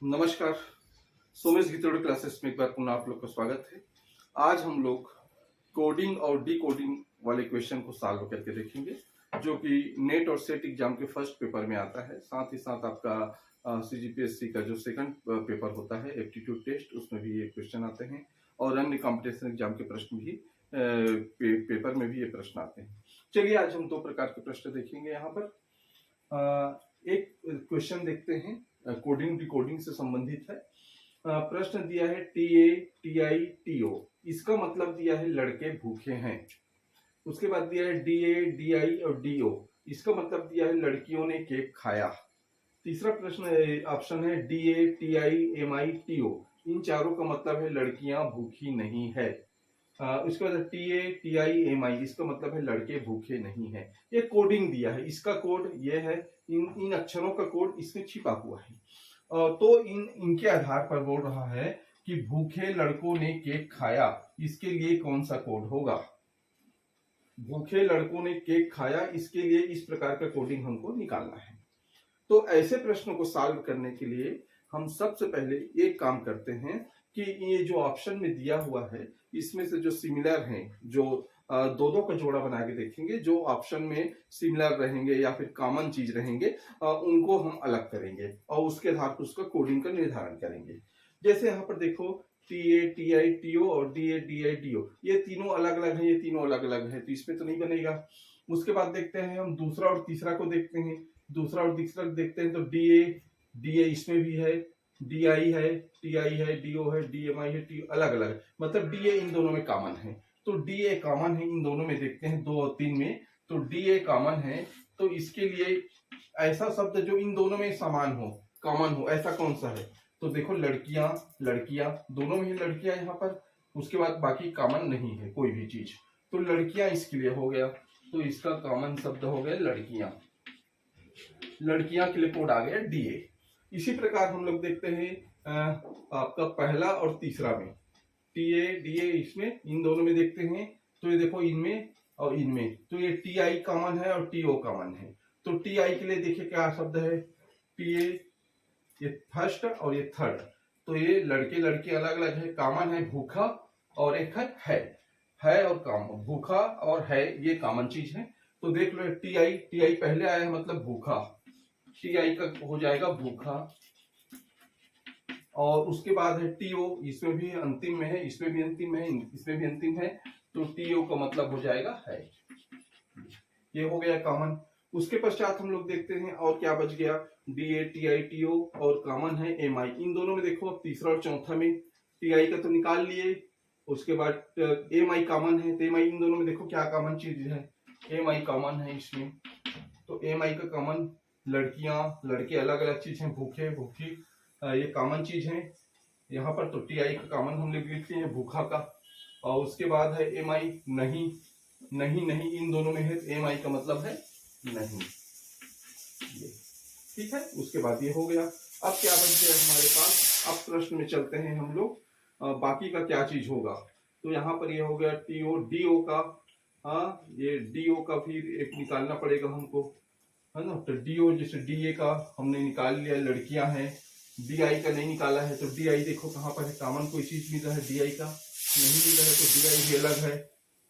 नमस्कार। सोमेश गितोड़े क्लासेस में एक बार पुनः आप लोग का स्वागत है। आज हम लोग कोडिंग और डिकोडिंग वाले क्वेश्चन को सॉल्व करके देखेंगे, जो कि नेट और सेट एग्जाम के फर्स्ट पेपर में आता है। साथ ही साथ आपका सीजीपीएससी का जो सेकंड पेपर होता है एप्टीट्यूड टेस्ट, उसमें भी ये क्वेश्चन आते हैं और अन्य कॉम्पिटिशन एग्जाम के प्रश्न भी पेपर में भी ये प्रश्न आते हैं। चलिए आज हम दो प्रकार के प्रश्न देखेंगे। यहाँ पर एक क्वेश्चन देखते हैं, कोडिंग डिकोडिंग से संबंधित है। प्रश्न दिया है टीए टीआई टीओ, इसका मतलब दिया है लड़के भूखे हैं। उसके बाद दिया है डीए डीआई और डीओ, इसका मतलब दिया है लड़कियों ने केक खाया। तीसरा प्रश्न ऑप्शन है डीए टीआई एमआई टीओ, इन चारों का मतलब है लड़कियां भूखी नहीं है। उसके बाद टीए टीआई एमआई, इसका मतलब है लड़के भूखे नहीं है। ये कोडिंग दिया है, इसका कोड ये है, इन अक्षरों का कोड इसमें छिपा हुआ है। तो इनके आधार पर बोल रहा है कि भूखे लड़कों ने केक खाया, इसके लिए कौन सा कोड होगा। भूखे लड़कों ने केक खाया, इसके लिए इस प्रकार का कोडिंग हमको निकालना है। तो ऐसे प्रश्नों को सॉल्व करने के लिए हम सबसे पहले एक काम करते हैं कि ये जो ऑप्शन में दिया हुआ है, इसमें से जो सिमिलर हैं, जो दो दो का जोड़ा बना के देखेंगे, जो ऑप्शन में सिमिलर रहेंगे या फिर कॉमन चीज रहेंगे, उनको हम अलग करेंगे और उसके आधार पर उसका कोडिंग का निर्धारण करेंगे। जैसे यहाँ पर देखो टीए टीआई टीओ और डीए डीआई डीओ, ये तीनों अलग अलग है, ये तीनों अलग अलग है, तो इसमें तो नहीं बनेगा। उसके बाद देखते हैं हम दूसरा और तीसरा को देखते हैं। दूसरा और तीसरा देखते हैं तो डीए डीए इसमें भी है, डीआई है, टीआई है, डीओ है, डीएमआई है, टी अलग अलग, मतलब डीए इन दोनों में कॉमन है। तो डीए कॉमन है इन दोनों में, देखते हैं 2 और 3 में, तो डीए कॉमन है। तो इसके लिए ऐसा शब्द जो इन दोनों में समान हो, कॉमन हो, ऐसा कौन सा है। तो देखो लड़कियां लड़कियां, दोनों में ही लड़कियां यहाँ पर। उसके बाद बाकी कॉमन नहीं है कोई भी चीज, तो लड़कियां इसके लिए हो गया। तो इसका कॉमन शब्द हो गया लड़कियां। लड़कियां के लिए कोड आ गया डीए। इसी प्रकार हम लोग देखते हैं आपका पहला और तीसरा में, टीए डीए, इसमें इन दोनों में देखते हैं तो ये देखो इनमें और इनमें, तो ये टीआई कॉमन है और टीओ कॉमन है। तो टीआई के लिए देखिए क्या शब्द है, टीए, ये फर्स्ट और ये थर्ड, तो ये लड़के लड़के अलग अलग है, कॉमन है भूखा और एक है और काम, भूखा और है, ये कॉमन चीज है। तो देख लो टीआई टीआई पहले आया है मतलब भूखा, टीआई का हो जाएगा भूखा। और उसके बाद है टीओ, इसमें भी अंतिम में है, इसमें भी अंतिम है, इसमें भी अंतिम है, तो टीओ का मतलब हो जाएगा है। ये हो गया कॉमन। उसके पश्चात हम लोग देखते हैं और क्या बच गया, डीए टीआई टीओ और कॉमन है एमआई। इन दोनों में देखो तीसरा और चौथा में टीआई का तो निकाल लिए, उसके बाद एमआई कॉमन है, तो एमआई इन दोनों में देखो क्या कॉमन चीज है, एमआई कॉमन है इसमें। तो एमआई का कॉमन, लड़कियां लड़के अलग अलग चीज है, भूखे भूखी, ये कॉमन चीज है यहाँ पर। तो टीआई का कॉमन हम लोग लिखते हैं भूखा का। और उसके बाद है एमआई नहीं, नहीं नहीं इन दोनों में है, एमआई का मतलब है नहीं, ये ठीक है। उसके बाद ये हो गया। अब क्या बच गया हमारे पास, अब प्रश्न में चलते हैं हम लोग, बाकी का क्या चीज होगा। तो यहाँ पर ये हो गया टीओ डीओ का, हाँ ये डीओ का फिर एक निकालना पड़ेगा हमको, है ना। तो डीओ जैसे डीए का हमने निकाल लिया, लड़कियां हैं। डीआई का नहीं निकाला है, तो डीआई देखो कहाँ पर है, कॉमन कोई चीज मिल रहा है, डीआई का नहीं मिल रहा है, तो डीआई भी अलग है।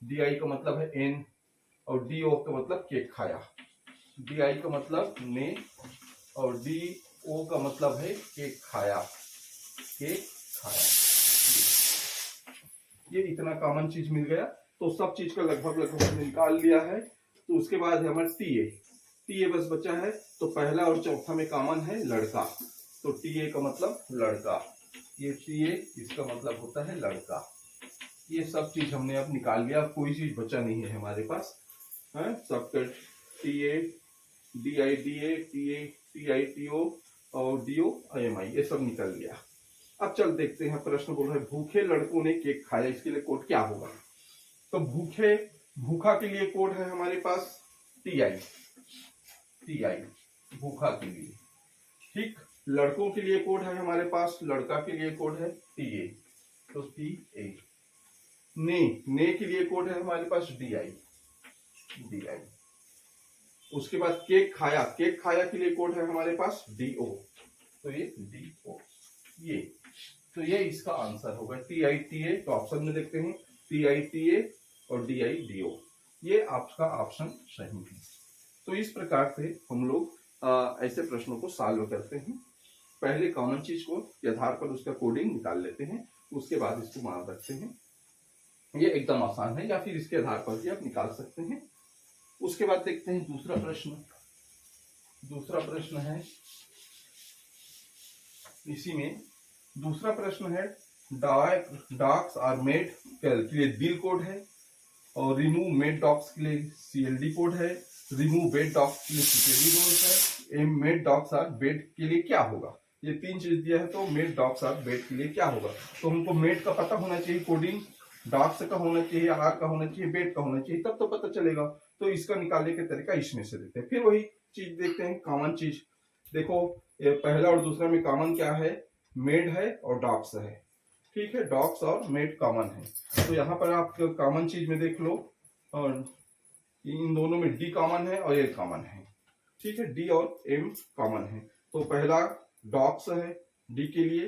डीआई का मतलब है एन, और डीओ का मतलब केक खाया। डीआई का मतलब ने और डीओ का मतलब है केक खाया, केक खाया। ये इतना कॉमन चीज मिल गया, तो सब चीज का लगभग लगभग हमने निकाल लिया है। तो उसके बाद है हमारा टीए, टीए बस बचा है। तो पहला और चौथा में कॉमन है लड़का, तो टीए का मतलब लड़का, ये टीए इसका मतलब होता है लड़का। ये सब चीज हमने अब निकाल लिया, कोई चीज बचा नहीं है हमारे पास, है सबका TA DI DA TA TI TO और डीओ एमआई, ये सब निकल गया। अब चल देखते हैं, प्रश्न बोल रहे भूखे लड़कों ने केक खाया, इसके लिए कोड क्या होगा। तो भूखे, भूखा के लिए कोड है हमारे पास टीआई, टीआई भूखा के लिए, ठीक। लड़कों के लिए कोड है हमारे पास, लड़का के लिए कोड है टीए, तो टीए। ने के लिए कोड है हमारे पास डीआई, डीआई। उसके बाद केक खाया, केक खाया के लिए कोड है हमारे पास डीओ, तो ये DO, ये तो ये इसका आंसर होगा। TITA तो ऑप्शन में देखते हैं TITA और DIDO, ये आपका ऑप्शन सही है। तो इस प्रकार से हम लोग ऐसे प्रश्नों को सॉल्व करते हैं। पहले कॉमन चीज को के आधार पर उसका कोडिंग निकाल लेते हैं, उसके बाद इसको मान रखते हैं। ये एकदम आसान है, या फिर इसके आधार पर भी आप निकाल सकते हैं। उसके बाद देखते हैं दूसरा प्रश्न। दूसरा प्रश्न है इसी में, दूसरा प्रश्न है डॉग्स आर मेड के लिए बिल कोड है, और रिमूव मेड डॉग्स के लिए CLD कोड है, रिमूव बेड डॉग्स के लिए CKD कोड है, मेड डॉग्स आर बेड के लिए क्या होगा। ये तीन चीज दिया है, तो मेड डॉग्स आर बेड के लिए क्या होगा। तो हमको मेड का पता होना चाहिए, कोडिंग डॉग्स का होना चाहिए, आर का होना चाहिए, बेड का होना चाहिए, तब तो पता चलेगा। तो इसका निकालने का तरीका इसमें से देते हैं। फिर वही चीज देखते हैं, कॉमन चीज देखो, पहला और दूसरा में कॉमन क्या है, मेड है और डॉग्स है। ठीक है, डॉग्स और मेड कॉमन है। तो यहाँ पर आप कॉमन चीज में देख लो, और इन दोनों में D कॉमन है और A कॉमन है। ठीक है, D और M कॉमन है। तो पहला डॉग्स है D के लिए,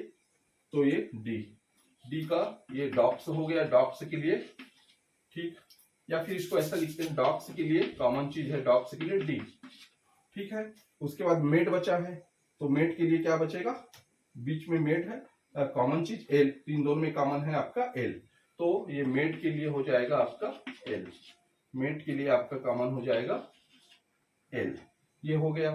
तो ये D का ये डॉग्स हो गया, डॉग्स के लिए। ठीक, या फिर इसको ऐसा लिखते हैं, डॉग्स के लिए कॉमन चीज है, डॉग्स के लिए D। ठीक है, उसके बाद मेड बचा है, तो मेड के लिए क्या बचेगा, बीच में मेड है, कॉमन चीज L, इन दोनों में कॉमन है आपका L, तो ये मेड के लिए हो जाएगा आपका L। मेड के लिए आपका कॉमन हो जाएगा L। ये हो गया,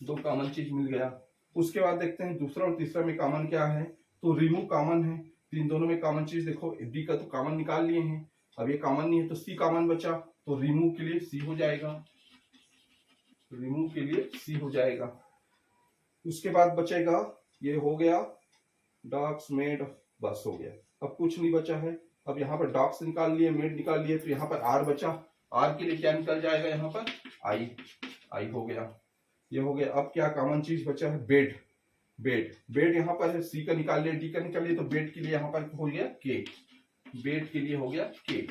दो कॉमन चीज मिल गया। उसके बाद देखते हैं दूसरा और तीसरा में कॉमन क्या है, तो रिमूव कॉमन है, इन दोनों में कॉमन चीज देखो, D का तो कॉमन निकाल लिए हैं, अब ये कॉमन नहीं है तो C कॉमन बचा, तो रिमूव के लिए C हो जाएगा, रिमूव के लिए C हो जाएगा। उसके बाद बचेगा, ये हो गया डॉग्स मेड, बस हो गया, अब कुछ नहीं बचा है। अब यहाँ पर डॉग्स निकाल लिए, मेड निकाल लिए, तो यहाँ पर R बचा, R के लिए क्या निकल जाएगा, यहाँ पर I हो गया, ये हो गया। अब क्या कॉमन चीज बचा है, बेड, बेड यहाँ पर है, C का निकाल लिया, D का निकाल लिया, तो बेड के लिए यहाँ पर हो गया K, बेड के लिए हो गया K,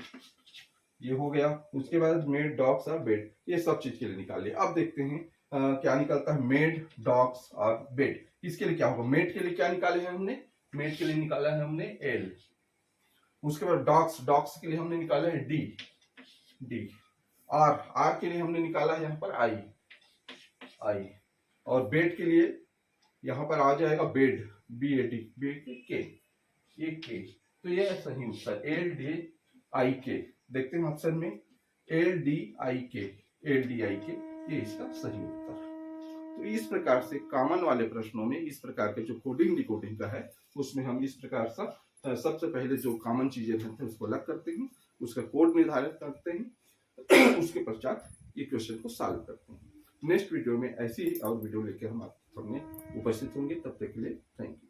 ये हो गया। उसके बाद मेड डॉग्स और बेड, ये सब चीज के लिए निकाल लिया। अब देखते हैं क्या निकलता है, मेड डॉग्स और बेड, इसके लिए क्या होगा, मेड के लिए क्या निकाले हैं हमने, मेड के लिए निकाला है हमने L। उसके बाद डॉग्स के लिए हमने निकाला है D। R के लिए हमने निकाला है यहाँ पर I, और बेड के लिए यहाँ पर आ जाएगा बेड, BAD, बेड K, ये K। तो ये सही उत्तर LDIK, देखते हैं ऑप्शन में LDIK, ये इसका सही उत्तर। तो इस प्रकार से कॉमन वाले प्रश्नों में इस प्रकार के जो कोडिंग डिकोडिंग का है, उसमें हम इस प्रकार सा सबसे पहले जो कॉमन चीजें रहते हैं उसको अलग करते हैं, उसका कोड निर्धारित करते हैं, उसके पश्चात ये क्वेश्चन को सॉल्व करते हैं। नेक्स्ट वीडियो में ऐसी ही और वीडियो लेकर हम आप सामने उपस्थित होंगे, तब तक के लिए थैंक यू।